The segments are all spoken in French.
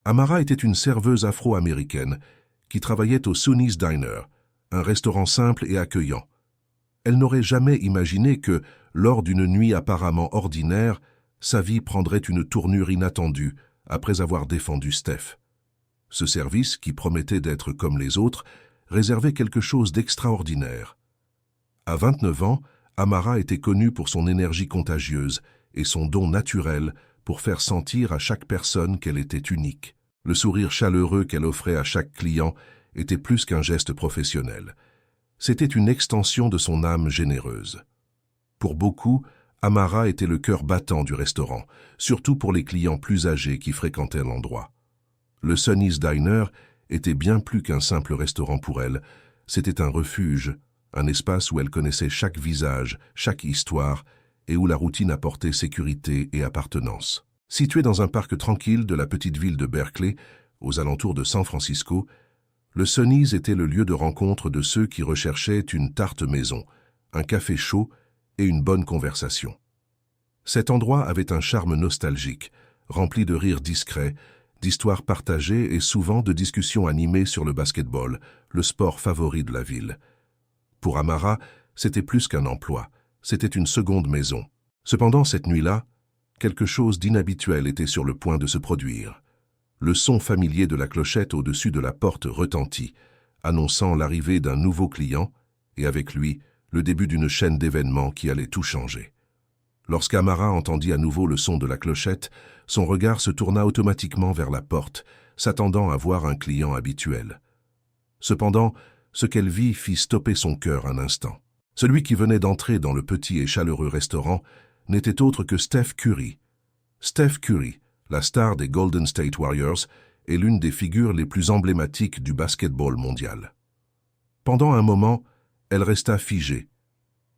Amara était une serveuse afro-américaine qui travaillait au Sonny's Diner, un restaurant simple et accueillant. Elle n'aurait jamais imaginé que, lors d'une nuit apparemment ordinaire, sa vie prendrait une tournure inattendue après avoir défendu Steph. Ce service, qui promettait d'être comme les autres, réservait quelque chose d'extraordinaire. À 29 ans, Amara était connue pour son énergie contagieuse et son don naturel pour faire sentir à chaque personne qu'elle était unique. Le sourire chaleureux qu'elle offrait à chaque client était plus qu'un geste professionnel. C'était une extension de son âme généreuse. Pour beaucoup, Amara était le cœur battant du restaurant, surtout pour les clients plus âgés qui fréquentaient l'endroit. Le Sonny's Diner était bien plus qu'un simple restaurant pour elle, c'était un refuge, un espace où elle connaissait chaque visage, chaque histoire, et où la routine apportait sécurité et appartenance. Situé dans un parc tranquille de la petite ville de Berkeley, aux alentours de San Francisco, le Sonny's était le lieu de rencontre de ceux qui recherchaient une tarte maison, un café chaud et une bonne conversation. Cet endroit avait un charme nostalgique, rempli de rires discrets, d'histoires partagées et souvent de discussions animées sur le basketball, le sport favori de la ville. Pour Amara, c'était plus qu'un emploi, c'était une seconde maison. Cependant, cette nuit-là, quelque chose d'inhabituel était sur le point de se produire. Le son familier de la clochette au-dessus de la porte retentit, annonçant l'arrivée d'un nouveau client et avec lui, le début d'une chaîne d'événements qui allait tout changer. Lorsqu'Amara entendit à nouveau le son de la clochette, son regard se tourna automatiquement vers la porte, s'attendant à voir un client habituel. Cependant, ce qu'elle vit fit stopper son cœur un instant. Celui qui venait d'entrer dans le petit et chaleureux restaurant n'était autre que Steph Curry. Steph Curry, la star des Golden State Warriors, est l'une des figures les plus emblématiques du basketball mondial. Pendant un moment, elle resta figée.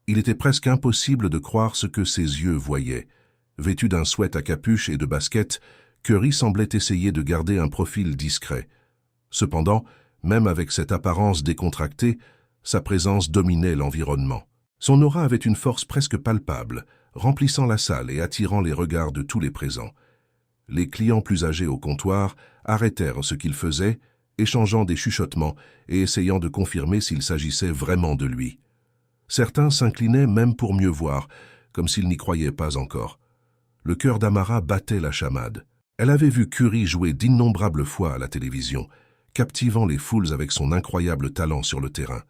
Il était presque impossible de croire ce que ses yeux voyaient. Vêtu d'un sweat à capuche et de basket, Curry semblait essayer de garder un profil discret. Cependant, même avec cette apparence décontractée, sa présence dominait l'environnement. Son aura avait une force presque palpable, remplissant la salle et attirant les regards de tous les présents. Les clients plus âgés au comptoir arrêtèrent ce qu'ils faisaient, échangeant des chuchotements et essayant de confirmer s'il s'agissait vraiment de lui. Certains s'inclinaient même pour mieux voir, comme s'ils n'y croyaient pas encore. Le cœur d'Amara battait la chamade. Elle avait vu Curry jouer d'innombrables fois à la télévision, captivant les foules avec son incroyable talent sur le terrain.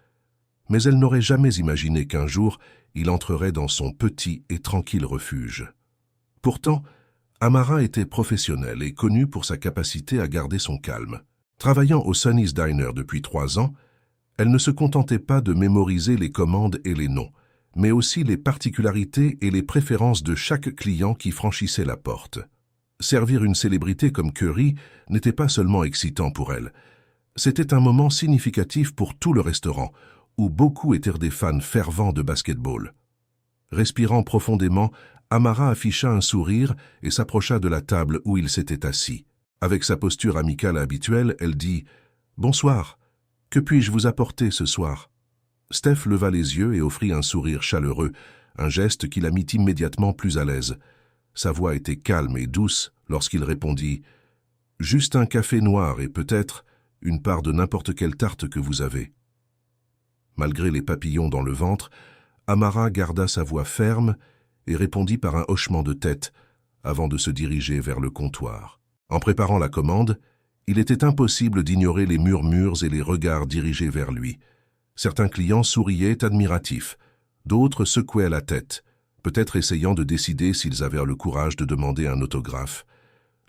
Mais elle n'aurait jamais imaginé qu'un jour, il entrerait dans son petit et tranquille refuge. Pourtant, Amara était professionnelle et connue pour sa capacité à garder son calme. Travaillant au Sonny's Diner depuis 3 ans, elle ne se contentait pas de mémoriser les commandes et les noms, mais aussi les particularités et les préférences de chaque client qui franchissait la porte. Servir une célébrité comme Curry n'était pas seulement excitant pour elle, c'était un moment significatif pour tout le restaurant, où beaucoup étaient des fans fervents de basketball. Respirant profondément, Amara afficha un sourire et s'approcha de la table où il s'était assis. Avec sa posture amicale habituelle, elle dit « Bonsoir, que puis-je vous apporter ce soir ?» Steph leva les yeux et offrit un sourire chaleureux, un geste qui la mit immédiatement plus à l'aise. Sa voix était calme et douce lorsqu'il répondit « Juste un café noir et peut-être une part de n'importe quelle tarte que vous avez. » Malgré les papillons dans le ventre, Amara garda sa voix ferme et répondit par un hochement de tête avant de se diriger vers le comptoir. En préparant la commande, il était impossible d'ignorer les murmures et les regards dirigés vers lui. Certains clients souriaient admiratifs, d'autres secouaient la tête, peut-être essayant de décider s'ils avaient le courage de demander un autographe.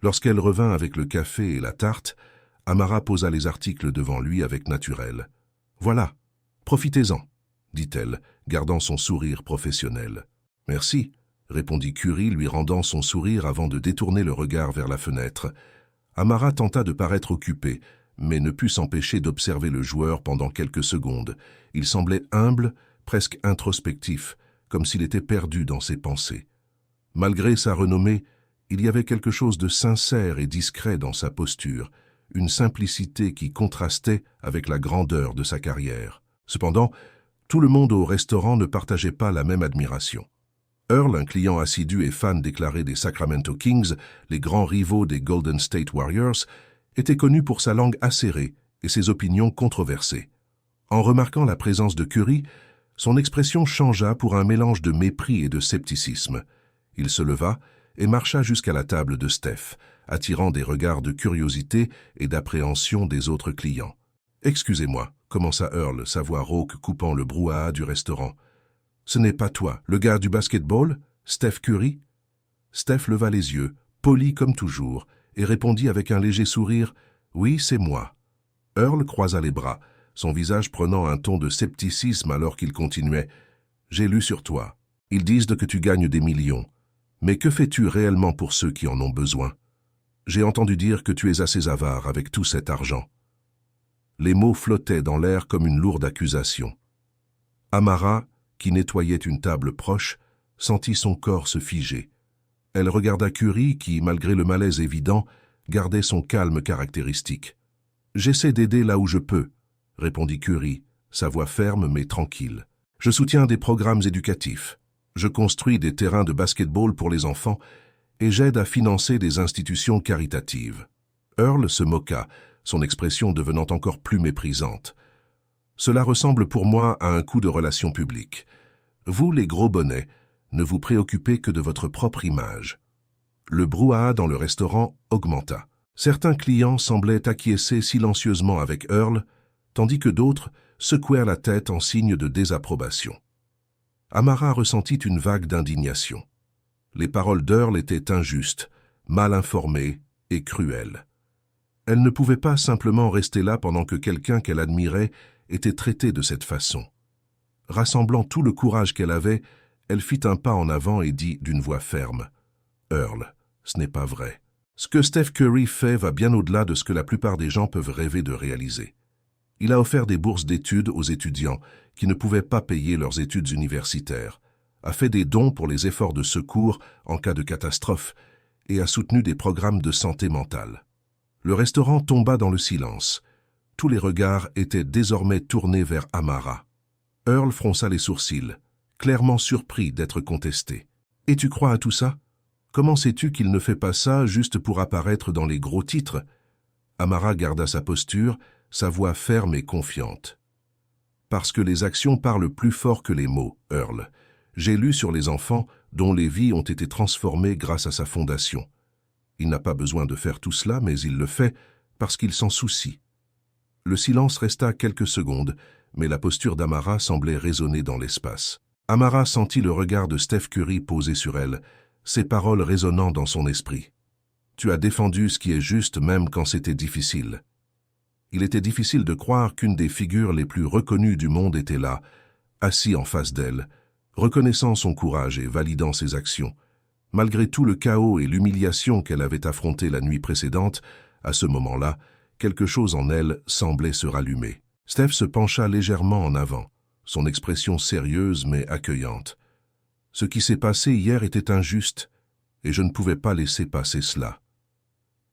Lorsqu'elle revint avec le café et la tarte, Amara posa les articles devant lui avec naturel. « Voilà, profitez-en, » dit-elle, gardant son sourire professionnel. « Merci, » répondit Curry, lui rendant son sourire avant de détourner le regard vers la fenêtre. Amara tenta de paraître occupée, mais ne put s'empêcher d'observer le joueur pendant quelques secondes. Il semblait humble, presque introspectif, comme s'il était perdu dans ses pensées. Malgré sa renommée, il y avait quelque chose de sincère et discret dans sa posture, une simplicité qui contrastait avec la grandeur de sa carrière. Cependant, tout le monde au restaurant ne partageait pas la même admiration. Earl, un client assidu et fan déclaré des Sacramento Kings, les grands rivaux des Golden State Warriors, était connu pour sa langue acérée et ses opinions controversées. En remarquant la présence de Curie, son expression changea pour un mélange de mépris et de scepticisme. Il se leva et marcha jusqu'à la table de Steph, attirant des regards de curiosité et d'appréhension des autres clients. « Excusez-moi » commença Earl, sa voix rauque coupant le brouhaha du restaurant. « Ce n'est pas toi, le gars du basketball, Steph Curry ?» Steph leva les yeux, poli comme toujours, et répondit avec un léger sourire « Oui, c'est moi ». Earl croisa les bras, son visage prenant un ton de scepticisme alors qu'il continuait « J'ai lu sur toi. Ils disent que tu gagnes des millions. Mais que fais-tu réellement pour ceux qui en ont besoin? J'ai entendu dire que tu es assez avare avec tout cet argent. » Les mots flottaient dans l'air comme une lourde accusation. Amara, qui nettoyait une table proche, sentit son corps se figer. Elle regarda Curie qui, malgré le malaise évident, gardait son calme caractéristique. « J'essaie d'aider là où je peux », répondit Curie, sa voix ferme mais tranquille. « Je soutiens des programmes éducatifs. Je construis des terrains de basketball pour les enfants et j'aide à financer des institutions caritatives. » Earl se moqua, son expression devenant encore plus méprisante. « Cela ressemble pour moi à un coup de relations publiques. Vous, les gros bonnets, ne vous préoccupez que de votre propre image. » Le brouhaha dans le restaurant augmenta. Certains clients semblaient acquiescer silencieusement avec Earl, tandis que d'autres secouèrent la tête en signe de désapprobation. Amara ressentit une vague d'indignation. Les paroles d'Earl étaient injustes, mal informées et cruelles. Elle ne pouvait pas simplement rester là pendant que quelqu'un qu'elle admirait était traité de cette façon. Rassemblant tout le courage qu'elle avait, elle fit un pas en avant et dit d'une voix ferme « Earl, ce n'est pas vrai. Ce que Steph Curry fait va bien au-delà de ce que la plupart des gens peuvent rêver de réaliser. Il a offert des bourses d'études aux étudiants qui ne pouvaient pas payer leurs études universitaires, a fait des dons pour les efforts de secours en cas de catastrophe et a soutenu des programmes de santé mentale. » Le restaurant tomba dans le silence. Tous les regards étaient désormais tournés vers Amara. Earl fronça les sourcils, clairement surpris d'être contesté. « Et tu crois à tout ça? Comment sais-tu qu'il ne fait pas ça juste pour apparaître dans les gros titres ?» Amara garda sa posture, sa voix ferme et confiante. « Parce que les actions parlent plus fort que les mots, Earl. J'ai lu sur les enfants dont les vies ont été transformées grâce à sa fondation. Il n'a pas besoin de faire tout cela, mais il le fait parce qu'il s'en soucie. » Le silence resta quelques secondes, mais la posture d'Amara semblait résonner dans l'espace. Amara sentit le regard de Steph Curry posé sur elle, ses paroles résonnant dans son esprit. « Tu as défendu ce qui est juste même quand c'était difficile. » Il était difficile de croire qu'une des figures les plus reconnues du monde était là, assis en face d'elle, reconnaissant son courage et validant ses actions. Malgré tout le chaos et l'humiliation qu'elle avait affronté la nuit précédente, à ce moment-là, quelque chose en elle semblait se rallumer. Steph se pencha légèrement en avant, son expression sérieuse mais accueillante. « Ce qui s'est passé hier était injuste, et je ne pouvais pas laisser passer cela. »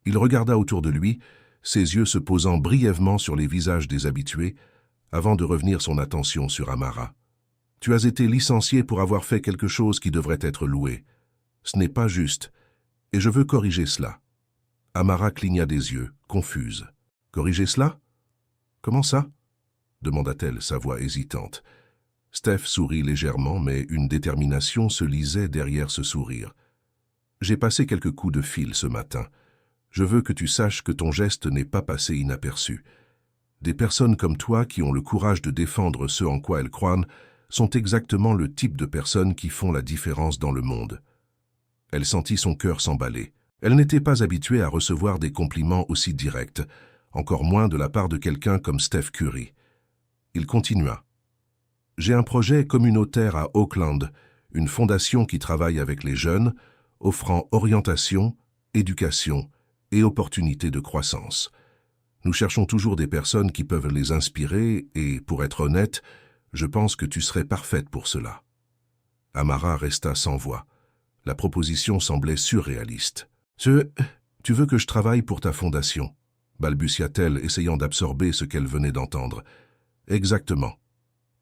Il regarda autour de lui, ses yeux se posant brièvement sur les visages des habitués, avant de revenir son attention sur Amara. « Tu as été licencié pour avoir fait quelque chose qui devrait être loué. Ce n'est pas juste, et je veux corriger cela. » Amara cligna des yeux, confuse. « Corriger cela? Comment ça ?» demanda-t-elle, sa voix hésitante. Steph sourit légèrement, mais une détermination se lisait derrière ce sourire. « J'ai passé quelques coups de fil ce matin. Je veux que tu saches que ton geste n'est pas passé inaperçu. Des personnes comme toi qui ont le courage de défendre ce en quoi elles croient sont exactement le type de personnes qui font la différence dans le monde. » Elle sentit son cœur s'emballer. Elle n'était pas habituée à recevoir des compliments aussi directs, encore moins de la part de quelqu'un comme Steph Curry. Il continua. « J'ai un projet communautaire à Oakland, une fondation qui travaille avec les jeunes, offrant orientation, éducation et opportunités de croissance. Nous cherchons toujours des personnes qui peuvent les inspirer et, pour être honnête, je pense que tu serais parfaite pour cela. » Amara resta sans voix. La proposition semblait surréaliste. « Tu veux que je travaille pour ta fondation ?» balbutia-t-elle, essayant d'absorber ce qu'elle venait d'entendre. « Exactement. »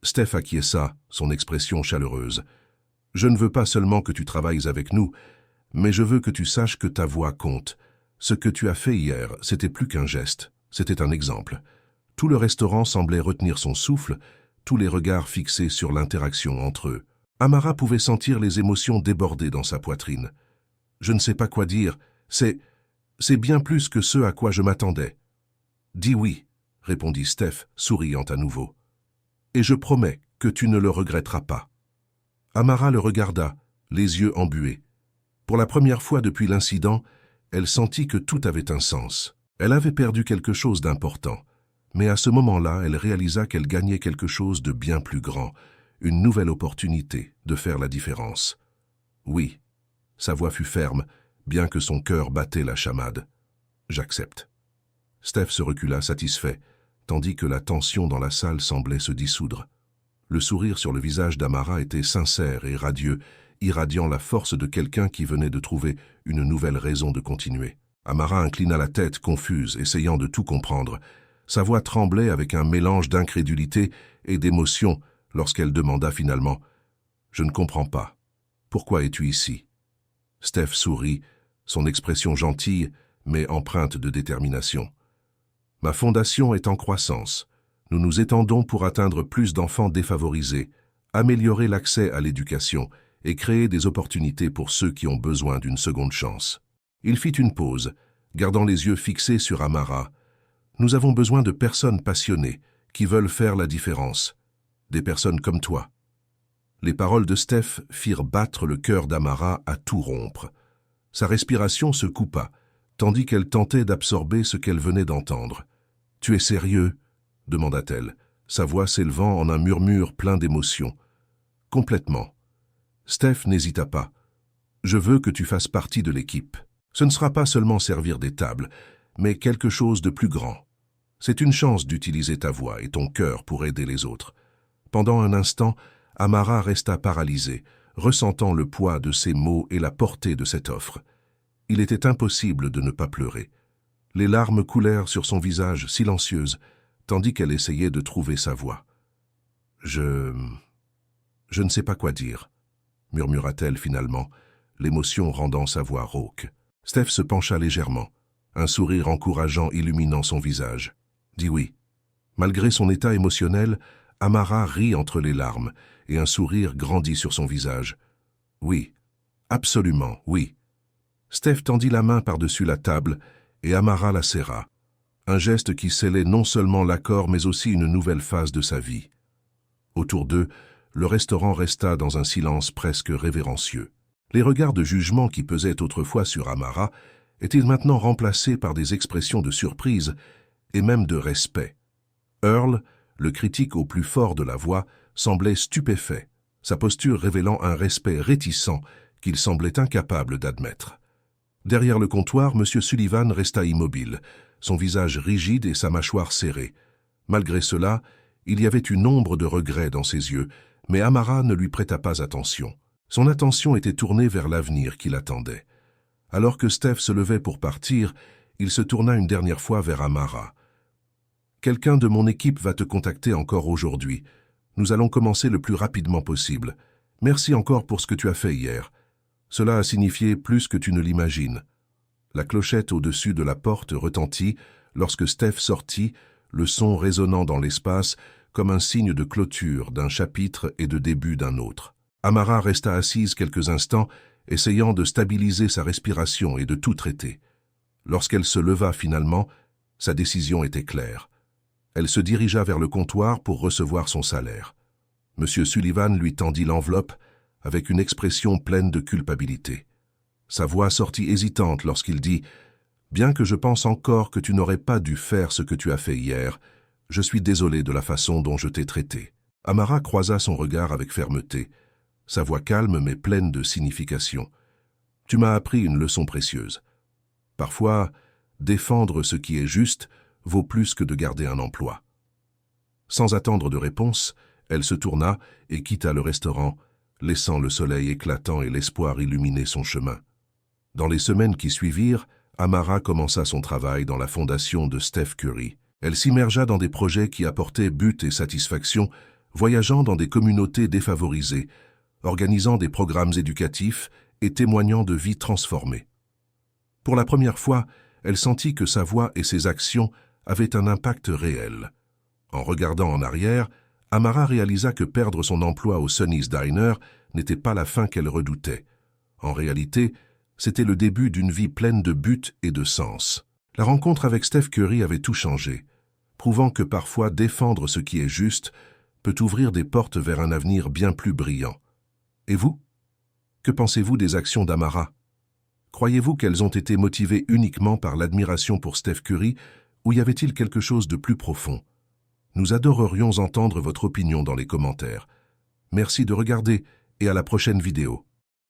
Steph acquiesça, son expression chaleureuse. « Je ne veux pas seulement que tu travailles avec nous, mais je veux que tu saches que ta voix compte. Ce que tu as fait hier, c'était plus qu'un geste, c'était un exemple. Tout le restaurant semblait retenir son souffle, tous les regards fixés sur l'interaction entre eux. Amara pouvait sentir les émotions déborder dans sa poitrine. Je ne sais pas quoi dire, c'est bien plus que ce à quoi je m'attendais. Dis oui, répondit Steph, souriant à nouveau. Et je promets que tu ne le regretteras pas. Amara le regarda, les yeux embués. Pour la première fois depuis l'incident, elle sentit que tout avait un sens. Elle avait perdu quelque chose d'important, mais à ce moment-là, elle réalisa qu'elle gagnait quelque chose de bien plus grand, une nouvelle opportunité de faire la différence. Oui, sa voix fut ferme, bien que son cœur battait la chamade. J'accepte. Steph se recula satisfait, tandis que la tension dans la salle semblait se dissoudre. Le sourire sur le visage d'Amara était sincère et radieux, irradiant la force de quelqu'un qui venait de trouver une nouvelle raison de continuer. Amara inclina la tête, confuse, essayant de tout comprendre. Sa voix tremblait avec un mélange d'incrédulité et d'émotion lorsqu'elle demanda finalement « Je ne comprends pas. Pourquoi es-tu ici ?» Steph sourit, son expression gentille, mais empreinte de détermination. « Ma fondation est en croissance. Nous nous étendons pour atteindre plus d'enfants défavorisés, améliorer l'accès à l'éducation et créer des opportunités pour ceux qui ont besoin d'une seconde chance. » Il fit une pause, gardant les yeux fixés sur Amara. « Nous avons besoin de personnes passionnées, qui veulent faire la différence. Des personnes comme toi. » Les paroles de Steph firent battre le cœur d'Amara à tout rompre. Sa respiration se coupa, tandis qu'elle tentait d'absorber ce qu'elle venait d'entendre. « Tu es sérieux ?» demanda-t-elle, sa voix s'élevant en un murmure plein d'émotion. « Complètement. » Steph n'hésita pas. « Je veux que tu fasses partie de l'équipe. Ce ne sera pas seulement servir des tables, mais quelque chose de plus grand. C'est une chance d'utiliser ta voix et ton cœur pour aider les autres. » Pendant un instant, Amara resta paralysée, ressentant le poids de ces mots et la portée de cette offre. Il était impossible de ne pas pleurer. Les larmes coulèrent sur son visage, silencieuse, tandis qu'elle essayait de trouver sa voix. « Je ne sais pas quoi dire, » murmura-t-elle finalement, l'émotion rendant sa voix rauque. Steph se pencha légèrement, un sourire encourageant illuminant son visage. « Dis oui. » Malgré son état émotionnel, Amara rit entre les larmes, et un sourire grandit sur son visage. « Oui, absolument, oui. » Steph tendit la main par-dessus la table, et Amara la serra. Un geste qui scellait non seulement l'accord, mais aussi une nouvelle phase de sa vie. Autour d'eux, le restaurant resta dans un silence presque révérencieux. Les regards de jugement qui pesaient autrefois sur Amara étaient maintenant remplacés par des expressions de surprise et même de respect. Earl, le critique au plus fort de la voix, semblait stupéfait, sa posture révélant un respect réticent qu'il semblait incapable d'admettre. Derrière le comptoir, M. Sullivan resta immobile, son visage rigide et sa mâchoire serrée. Malgré cela, il y avait une ombre de regret dans ses yeux, mais Amara ne lui prêta pas attention. Son attention était tournée vers l'avenir qui l'attendait. Alors que Steph se levait pour partir, il se tourna une dernière fois vers Amara. « Quelqu'un de mon équipe va te contacter encore aujourd'hui. Nous allons commencer le plus rapidement possible. Merci encore pour ce que tu as fait hier. Cela a signifié plus que tu ne l'imagines. » La clochette au-dessus de la porte retentit lorsque Steph sortit, le son résonnant dans l'espace comme un signe de clôture d'un chapitre et de début d'un autre. Amara resta assise quelques instants, essayant de stabiliser sa respiration et de tout traiter. Lorsqu'elle se leva finalement, sa décision était claire. Elle se dirigea vers le comptoir pour recevoir son salaire. M. Sullivan lui tendit l'enveloppe avec une expression pleine de culpabilité. Sa voix sortit hésitante lorsqu'il dit « Bien que je pense encore que tu n'aurais pas dû faire ce que tu as fait hier, je suis désolé de la façon dont je t'ai traité. » Amara croisa son regard avec fermeté, sa voix calme mais pleine de signification. « Tu m'as appris une leçon précieuse. Parfois, défendre ce qui est juste vaut plus que de garder un emploi. » Sans attendre de réponse, elle se tourna et quitta le restaurant, laissant le soleil éclatant et l'espoir illuminer son chemin. Dans les semaines qui suivirent, Amara commença son travail dans la fondation de Steph Curry. Elle s'immergea dans des projets qui apportaient but et satisfaction, voyageant dans des communautés défavorisées, organisant des programmes éducatifs et témoignant de vies transformées. Pour la première fois, elle sentit que sa voix et ses actions avaient un impact réel. En regardant en arrière, Amara réalisa que perdre son emploi au Sonny's Diner n'était pas la fin qu'elle redoutait. En réalité, c'était le début d'une vie pleine de buts et de sens. La rencontre avec Steph Curry avait tout changé, prouvant que parfois défendre ce qui est juste peut ouvrir des portes vers un avenir bien plus brillant. Et vous? Que pensez-vous des actions d'Amara? Croyez-vous qu'elles ont été motivées uniquement par l'admiration pour Steph Curry ou y avait-il quelque chose de plus profond? Nous adorerions entendre votre opinion dans les commentaires. Merci de regarder et à la prochaine vidéo.